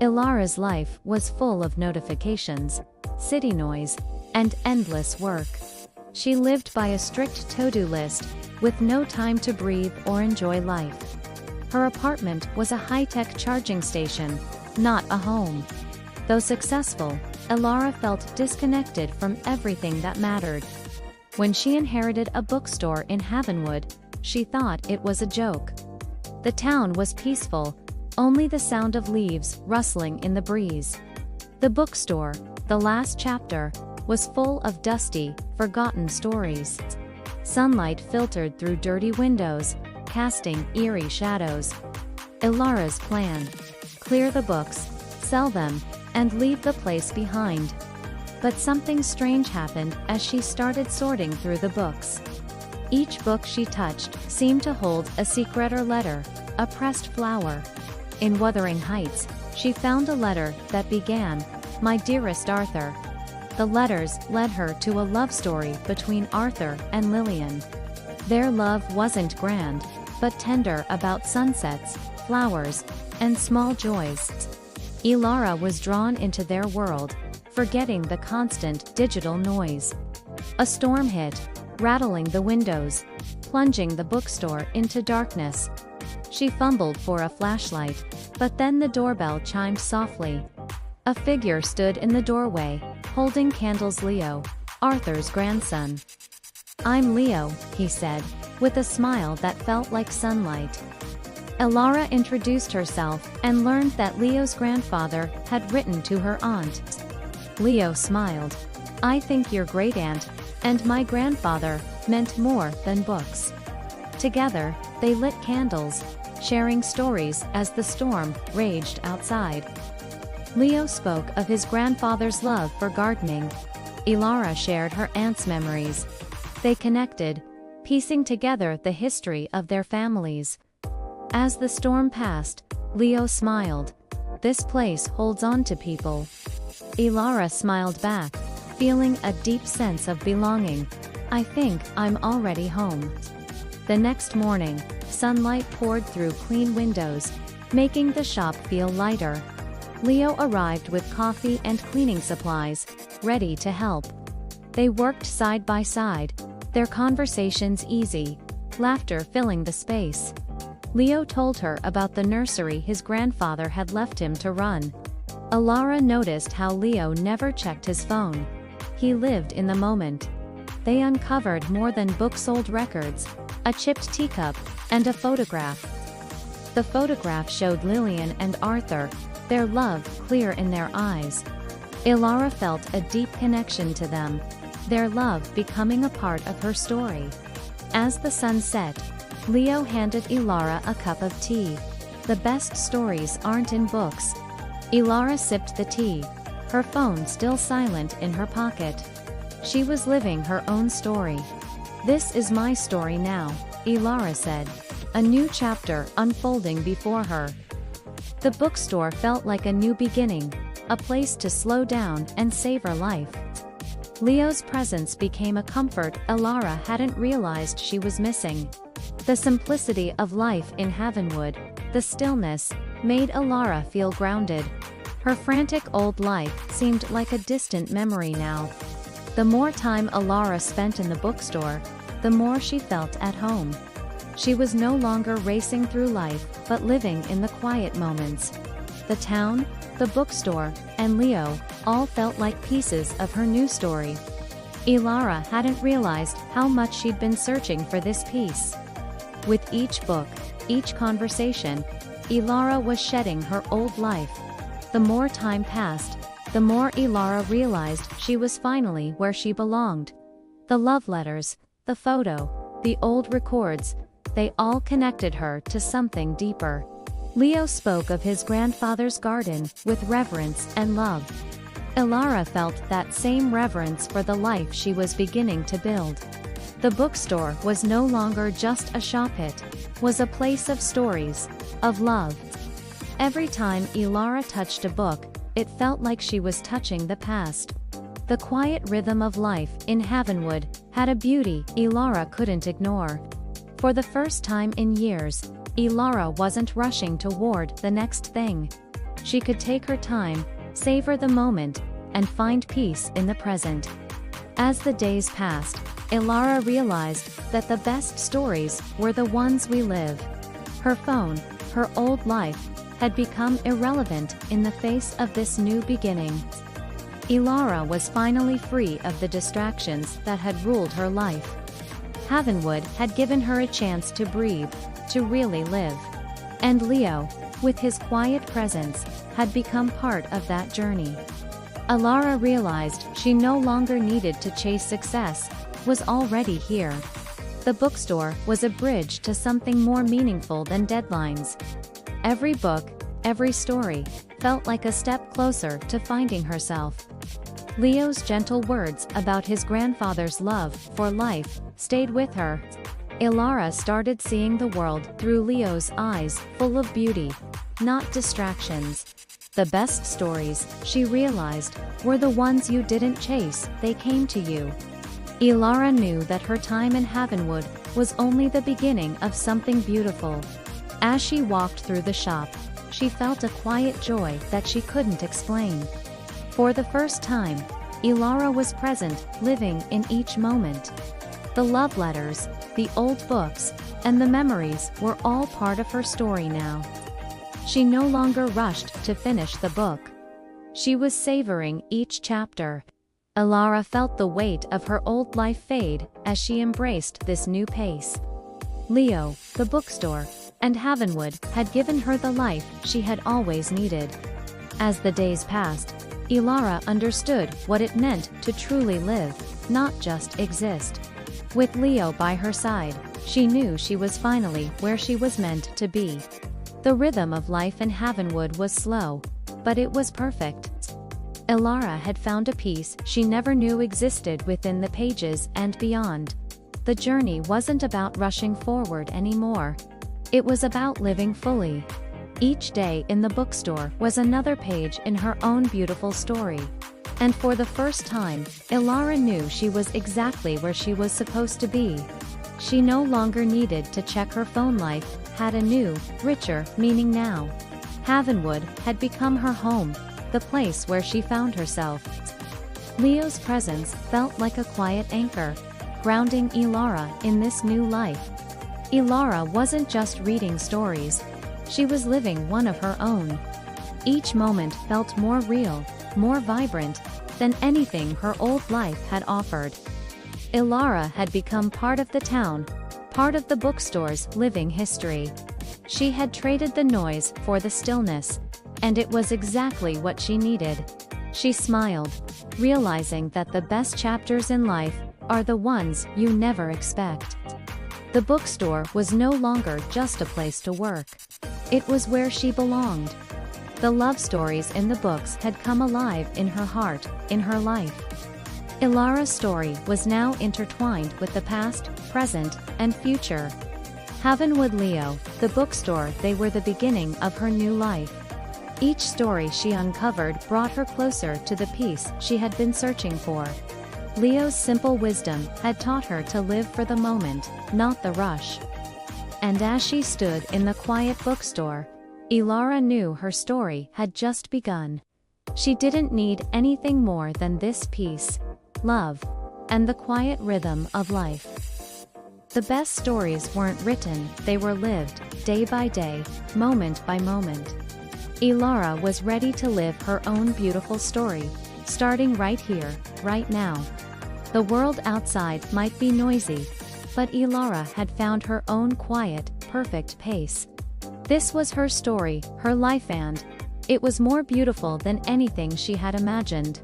Elara's life was full of notifications, city noise, and endless work. She lived by a strict to-do list, with no time to breathe or enjoy life. Her apartment was a high-tech charging station, not a home. Though successful, Elara felt disconnected from everything that mattered. When she inherited a bookstore in Havenwood, she thought it was a joke. The town was peaceful, only the sound of leaves rustling in the breeze. The bookstore, the last chapter, was full of dusty, forgotten stories. Sunlight filtered through dirty windows, casting eerie shadows. Elara's plan: clear the books, sell them, and leave the place behind. But something strange happened as she started sorting through the books. Each book she touched seemed to hold a secret or letter, a pressed flower. In Wuthering Heights, she found a letter that began, "My dearest Arthur." The letters led her to a love story between Arthur and Lillian. Their love wasn't grand, but tender, about sunsets, flowers, and small joys. Elara was drawn into their world, forgetting the constant digital noise. A storm hit, rattling the windows, plunging the bookstore into darkness. She fumbled for a flashlight, but then the doorbell chimed softly. A figure stood in the doorway, holding candles. Leo, Arthur's grandson. "I'm Leo," he said, with a smile that felt like sunlight. Elara introduced herself and learned that Leo's grandfather had written to her aunt. Leo smiled. "I think your great-aunt and my grandfather meant more than books." Together, they lit candles, sharing stories as the storm raged outside. Leo spoke of his grandfather's love for gardening. Elara shared her aunt's memories. They connected, piecing together the history of their families. As the storm passed, Leo smiled. "This place holds on to people." Elara smiled back, feeling a deep sense of belonging. "I think I'm already home." The next morning, sunlight poured through clean windows, making the shop feel lighter. Leo arrived with coffee and cleaning supplies, ready to help. They worked side by side, their conversations easy, laughter filling the space. Leo told her about the nursery his grandfather had left him to run. Elara noticed how Leo never checked his phone. He lived in the moment. They uncovered more than book-sold records, a chipped teacup, and a photograph. The photograph showed Lillian and Arthur, their love clear in their eyes. Elara felt a deep connection to them, their love becoming a part of her story. As the sun set, Leo handed Elara a cup of tea. "The best stories aren't in books." Elara sipped the tea, her phone still silent in her pocket. She was living her own story. "This is my story now," Elara said, a new chapter unfolding before her. The bookstore felt like a new beginning, a place to slow down and savor life. Leo's presence became a comfort Elara hadn't realized she was missing. The simplicity of life in Havenwood, the stillness, made Elara feel grounded. Her frantic old life seemed like a distant memory now. The more time Elara spent in the bookstore, the more she felt at home. She was no longer racing through life, but living in the quiet moments. The town, the bookstore, and Leo all felt like pieces of her new story. Elara hadn't realized how much she'd been searching for this piece. With each book, each conversation, Elara was shedding her old life. The more time passed, the more Elara realized she was finally where she belonged. The love letters, the photo, the old records, they all connected her to something deeper. Leo spoke of his grandfather's garden with reverence and love. Elara felt that same reverence for the life she was beginning to build. The bookstore was no longer just a shop, it was a place of stories, of love. Every time Elara touched a book, it felt like she was touching the past. The quiet rhythm of life in Havenwood had a beauty Elara couldn't ignore. For the first time in years, Elara wasn't rushing toward the next thing. She could take her time, savor the moment, and find peace in the present. As the days passed, Elara realized that the best stories were the ones we live. Her phone, her old life, had become irrelevant in the face of this new beginning. Elara was finally free of the distractions that had ruled her life. Havenwood had given her a chance to breathe, to really live. And Leo, with his quiet presence, had become part of that journey. Elara realized she no longer needed to chase success, was already here. The bookstore was a bridge to something more meaningful than deadlines. Every book, every story, felt like a step closer to finding herself. Leo's gentle words about his grandfather's love for life stayed with her. Elara started seeing the world through Leo's eyes, full of beauty, not distractions. The best stories, she realized, were the ones you didn't chase, they came to you. Elara knew that her time in Havenwood was only the beginning of something beautiful. As she walked through the shop, she felt a quiet joy that she couldn't explain. For the first time, Elara was present, living in each moment. The love letters, the old books, and the memories were all part of her story now. She no longer rushed to finish the book. She was savoring each chapter. Elara felt the weight of her old life fade as she embraced this new pace. Leo, the bookstore, and Havenwood had given her the life she had always needed. As the days passed, Elara understood what it meant to truly live, not just exist. With Leo by her side, she knew she was finally where she was meant to be. The rhythm of life in Havenwood was slow, but it was perfect. Elara had found a peace she never knew existed within the pages and beyond. The journey wasn't about rushing forward anymore. It was about living fully. Each day in the bookstore was another page in her own beautiful story. And for the first time, Elara knew she was exactly where she was supposed to be. She no longer needed to check her phone. Life had a new, richer meaning now. Havenwood had become her home, the place where she found herself. Leo's presence felt like a quiet anchor, grounding Elara in this new life. Elara wasn't just reading stories. She was living one of her own. Each moment felt more real, more vibrant, than anything her old life had offered. Elara had become part of the town, part of the bookstore's living history. She had traded the noise for the stillness, and it was exactly what she needed. She smiled, realizing that the best chapters in life are the ones you never expect. The bookstore was no longer just a place to work. It was where she belonged. The love stories in the books had come alive in her heart, in her life. Elara's story was now intertwined with the past, present, and future. Havenwood, Leo, the bookstore, they were the beginning of her new life. Each story she uncovered brought her closer to the peace she had been searching for. Leo's simple wisdom had taught her to live for the moment, not the rush. And as she stood in the quiet bookstore, Elara knew her story had just begun. She didn't need anything more than this peace, love, and the quiet rhythm of life. The best stories weren't written, they were lived, day by day, moment by moment. Elara was ready to live her own beautiful story, starting right here, right now. The world outside might be noisy, but Elara had found her own quiet, perfect pace. This was her story, her life, and it was more beautiful than anything she had imagined.